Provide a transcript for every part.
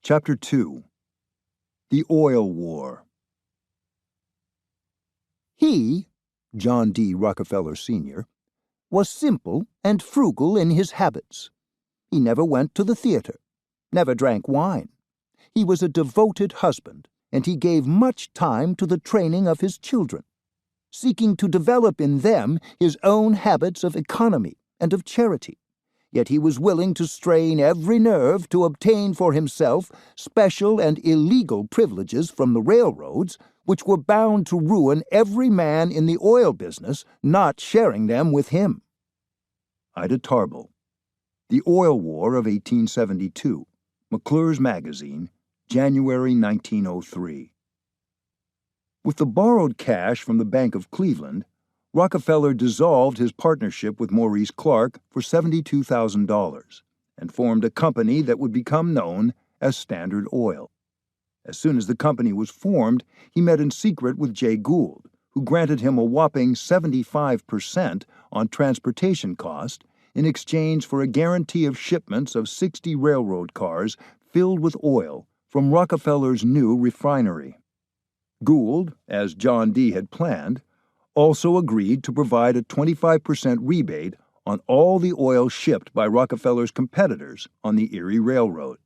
Chapter 2. The Oil War. He, John D. Rockefeller Sr., was simple and frugal in his habits. He never went to the theater, never drank wine. He was a devoted husband, and he gave much time to the training of his children, seeking to develop in them his own habits of economy and of charity. Yet he was willing to strain every nerve to obtain for himself special and illegal privileges from the railroads, which were bound to ruin every man in the oil business not sharing them with him. Ida Tarbell. The Oil War of 1872. McClure's Magazine, January 1903. With the borrowed cash from the Bank of Cleveland, Rockefeller dissolved his partnership with Maurice Clark for $72,000 and formed a company that would become known as Standard Oil. As soon as the company was formed, he met in secret with Jay Gould, who granted him a whopping 75% on transportation cost in exchange for a guarantee of shipments of 60 railroad cars filled with oil from Rockefeller's new refinery. Gould, as John D. had planned, also agreed to provide a 25% rebate on all the oil shipped by Rockefeller's competitors on the Erie Railroad.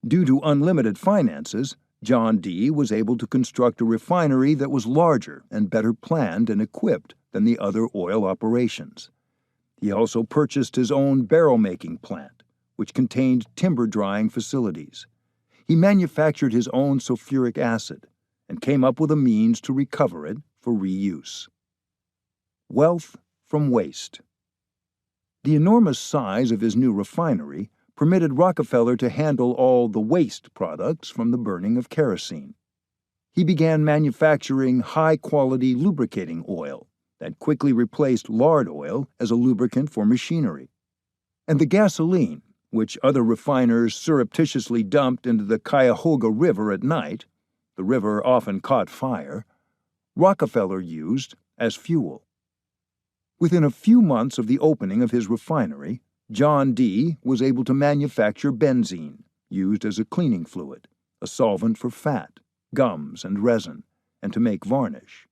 Due to unlimited finances, John D. was able to construct a refinery that was larger and better planned and equipped than the other oil operations. He also purchased his own barrel-making plant, which contained timber-drying facilities. He manufactured his own sulfuric acid and came up with a means to recover it for reuse. Wealth from waste. The enormous size of his new refinery permitted Rockefeller to handle all the waste products from the burning of kerosene. He began manufacturing high-quality lubricating oil that quickly replaced lard oil as a lubricant for machinery. And the gasoline, which other refiners surreptitiously dumped into the Cuyahoga River at night, the river often caught fire, Rockefeller used as fuel. Within a few months of the opening of his refinery, John D. was able to manufacture benzene, used as a cleaning fluid, a solvent for fat, gums, and resin, and to make varnish.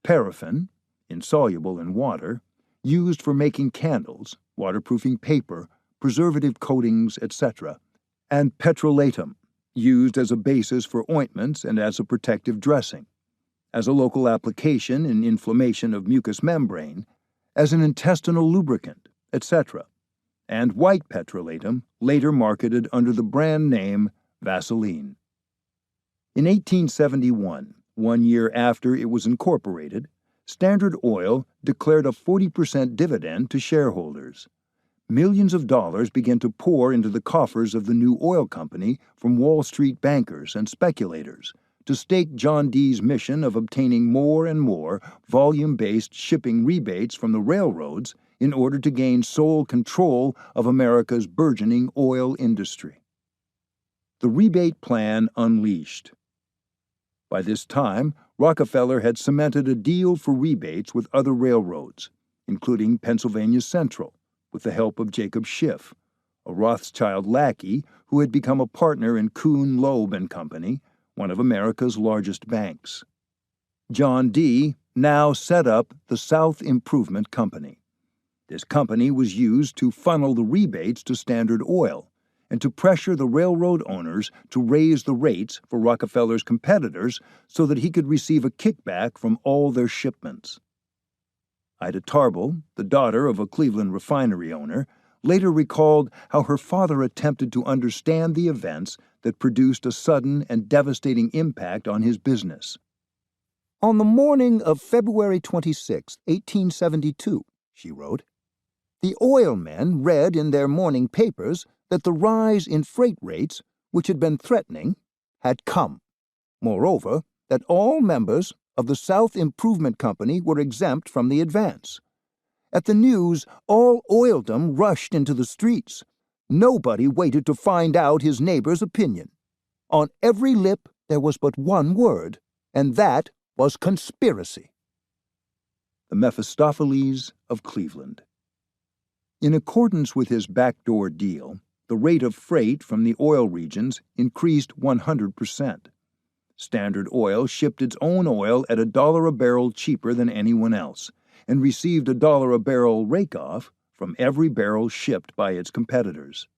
Paraffin, insoluble in water, used for making candles, waterproofing paper, preservative coatings, etc., and petrolatum, used as a basis for ointments and as a protective dressing, as a local application in inflammation of mucous membrane, as an intestinal lubricant, etc., and white petrolatum later marketed under the brand name Vaseline. In 1871, 1 year after it was incorporated, Standard Oil declared a 40% dividend to shareholders. Millions of dollars began to pour into the coffers of the new oil company from Wall Street bankers and speculators to stake John D.'s mission of obtaining more and more volume-based shipping rebates from the railroads in order to gain sole control of America's burgeoning oil industry. The rebate plan unleashed. By this time, Rockefeller had cemented a deal for rebates with other railroads, including Pennsylvania Central, with the help of Jacob Schiff, a Rothschild lackey who had become a partner in Kuhn, Loeb and Company, one of America's largest banks. John D. now set up the South Improvement Company. This company was used to funnel the rebates to Standard Oil and to pressure the railroad owners to raise the rates for Rockefeller's competitors so that he could receive a kickback from all their shipments. Ida Tarbell, the daughter of a Cleveland refinery owner, later recalled how her father attempted to understand the events that produced a sudden and devastating impact on his business. On the morning of February 26, 1872, she wrote, the oil men read in their morning papers that the rise in freight rates, which had been threatening, had come. Moreover, that all members of the South Improvement Company were exempt from the advance. At the news, all oildom rushed into the streets. Nobody waited to find out his neighbor's opinion. On every lip there was but one word, and that was conspiracy. The Mephistopheles of Cleveland. In accordance with his backdoor deal, the rate of freight from the oil regions increased 100%. Standard Oil shipped its own oil at $1 a barrel cheaper than anyone else, and received $1 a barrel rake-off from every barrel shipped by its competitors.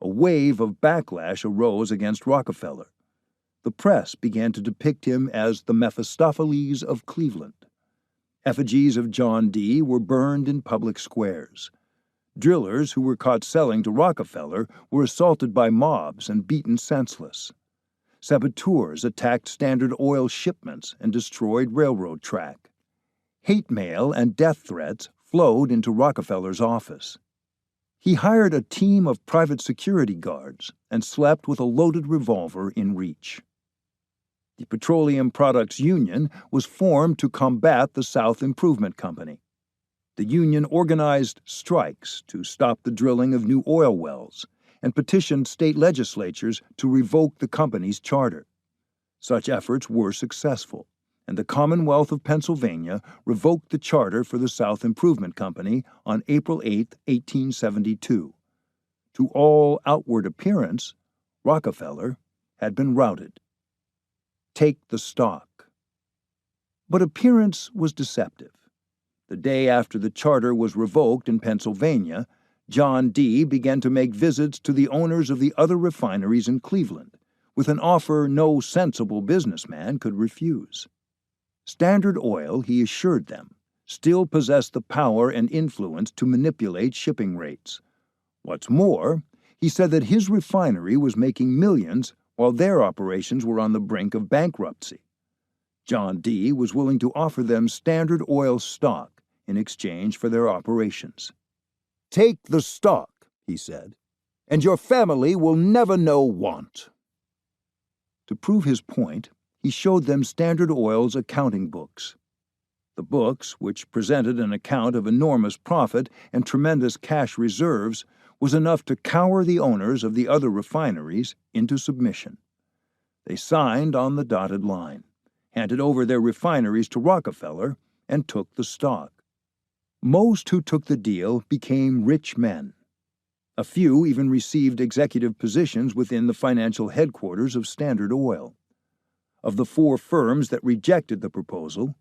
A wave of backlash arose against Rockefeller. The press began to depict him as the Mephistopheles of Cleveland. Effigies of John D. were burned in public squares. Drillers who were caught selling to Rockefeller were assaulted by mobs and beaten senseless. Saboteurs attacked Standard Oil shipments and destroyed railroad track. Hate mail and death threats flowed into Rockefeller's office. He hired a team of private security guards and slept with a loaded revolver in reach. The Petroleum Products Union was formed to combat the South Improvement Company. The union organized strikes to stop the drilling of new oil wells and petitioned state legislatures to revoke the company's charter. Such efforts were successful, and the Commonwealth of Pennsylvania revoked the charter for the South Improvement Company on April 8, 1872. To all outward appearance, Rockefeller had been routed. Take the stock. But appearance was deceptive. The day after the charter was revoked in Pennsylvania, John D. began to make visits to the owners of the other refineries in Cleveland, with an offer no sensible businessman could refuse. Standard Oil, he assured them, still possessed the power and influence to manipulate shipping rates. What's more, he said that his refinery was making millions while their operations were on the brink of bankruptcy. John D. was willing to offer them Standard Oil stock in exchange for their operations. "Take the stock," he said, "and your family will never know want." To prove his point, he showed them Standard Oil's accounting books. The books, which presented an account of enormous profit and tremendous cash reserves, was enough to cower the owners of the other refineries into submission. They signed on the dotted line, handed over their refineries to Rockefeller, and took the stock. Most who took the deal became rich men. A few even received executive positions within the financial headquarters of Standard Oil. Of the 4 firms that rejected the proposal,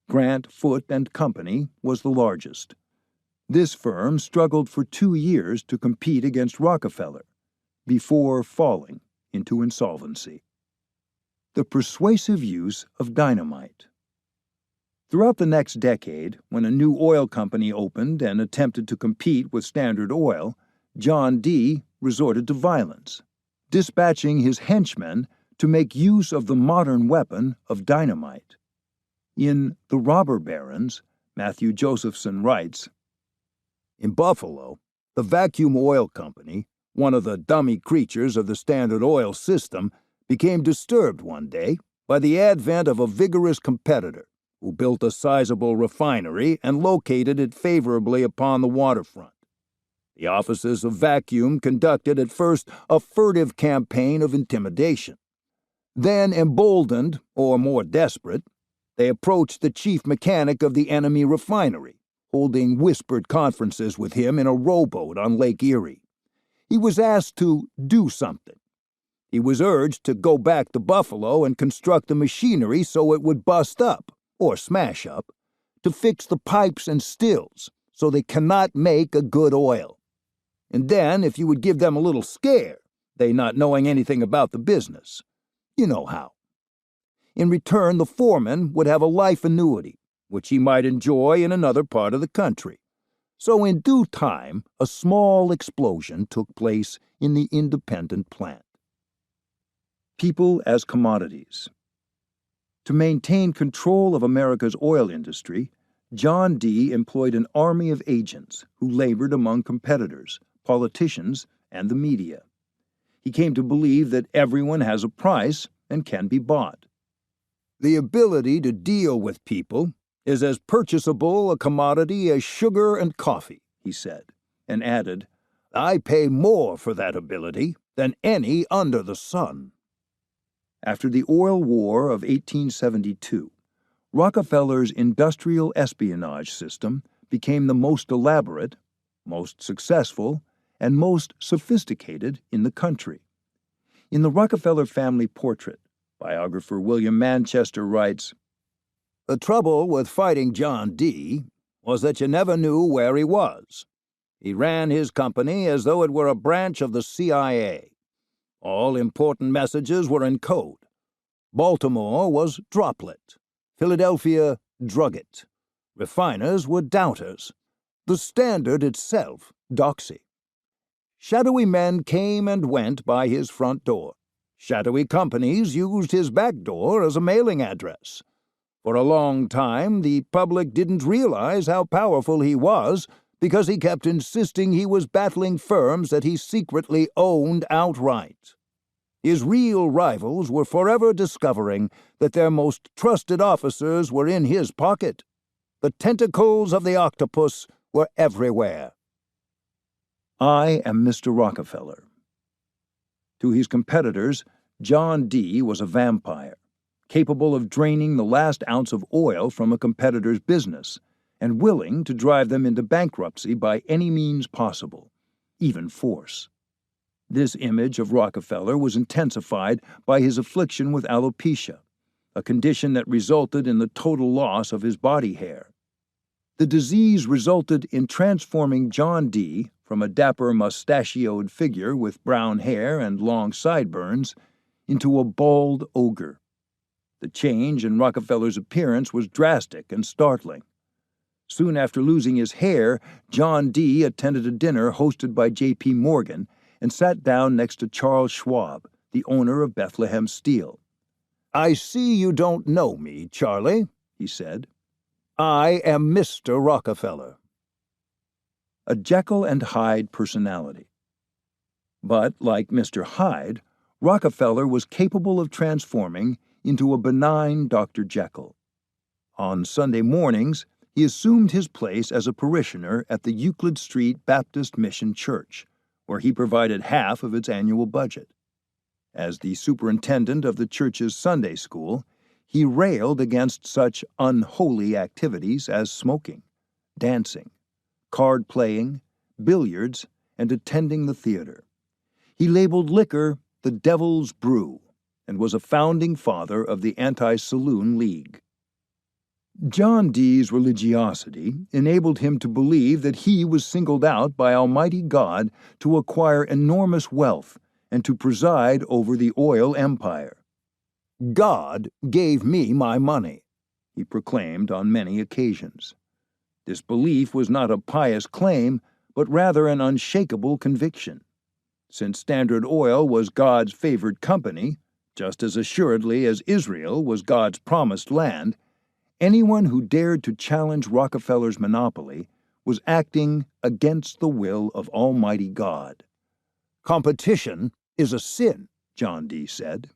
Grant, Foote and Company was the largest. This firm struggled for 2 years to compete against Rockefeller, before falling into insolvency. The persuasive use of dynamite. Throughout the next decade, when a new oil company opened and attempted to compete with Standard Oil, John D. resorted to violence, dispatching his henchmen to make use of the modern weapon of dynamite. In The Robber Barons, Matthew Josephson writes, "In Buffalo, the Vacuum Oil Company, one of the dummy creatures of the Standard Oil system, became disturbed one day by the advent of a vigorous competitor who built a sizable refinery and located it favorably upon the waterfront. The officers of Vacuum conducted at first a furtive campaign of intimidation. Then, emboldened, or more desperate, they approached the chief mechanic of the enemy refinery, holding whispered conferences with him in a rowboat on Lake Erie. He was asked to do something. He was urged to go back to Buffalo and construct the machinery so it would bust up, or smash up, to fix the pipes and stills so they cannot make a good oil. And then, if you would give them a little scare, they not knowing anything about the business. You know how. In return, the foreman would have a life annuity, which he might enjoy in another part of the country. So in due time, a small explosion took place in the independent plant." People as commodities. To maintain control of America's oil industry, John D. employed an army of agents who labored among competitors, politicians, and the media. He came to believe that everyone has a price and can be bought. "The ability to deal with people is as purchasable a commodity as sugar and coffee," he said, and added, "I pay more for that ability than any under the sun." After the Oil War of 1872, Rockefeller's industrial espionage system became the most elaborate, most successful, and most sophisticated in the country. In the Rockefeller family portrait, biographer William Manchester writes, "The trouble with fighting John D. was that you never knew where he was. He ran his company as though it were a branch of the CIA. All important messages were in code. Baltimore was droplet. Philadelphia, drugget. Refiners were doubters. The Standard itself, doxy. Shadowy men came and went by his front door. Shadowy companies used his back door as a mailing address. For a long time, the public didn't realize how powerful he was because he kept insisting he was battling firms that he secretly owned outright. His real rivals were forever discovering that their most trusted officers were in his pocket. The tentacles of the octopus were everywhere." I am Mr. Rockefeller. To his competitors, John D. was a vampire, capable of draining the last ounce of oil from a competitor's business, and willing to drive them into bankruptcy by any means possible, even force. This image of Rockefeller was intensified by his affliction with alopecia, a condition that resulted in the total loss of his body hair. The disease resulted in transforming John D. from a dapper mustachioed figure with brown hair and long sideburns into a bald ogre. The change in Rockefeller's appearance was drastic and startling. Soon after losing his hair, John D. attended a dinner hosted by J.P. Morgan and sat down next to Charles Schwab, the owner of Bethlehem Steel. "I see you don't know me, Charlie," he said. "I am Mr. Rockefeller." A Jekyll and Hyde personality. But, like Mr. Hyde, Rockefeller was capable of transforming into a benign Dr. Jekyll. On Sunday mornings, he assumed his place as a parishioner at the Euclid Street Baptist Mission Church, where he provided half of its annual budget. As the superintendent of the church's Sunday school, he railed against such unholy activities as smoking, dancing, card-playing, billiards, and attending the theater. He labeled liquor the devil's brew and was a founding father of the Anti-Saloon League. John D.'s religiosity enabled him to believe that he was singled out by Almighty God to acquire enormous wealth and to preside over the oil empire. "God gave me my money," he proclaimed on many occasions. This belief was not a pious claim, but rather an unshakable conviction. Since Standard Oil was God's favored company, just as assuredly as Israel was God's promised land, anyone who dared to challenge Rockefeller's monopoly was acting against the will of Almighty God. "Competition is a sin," John D. said.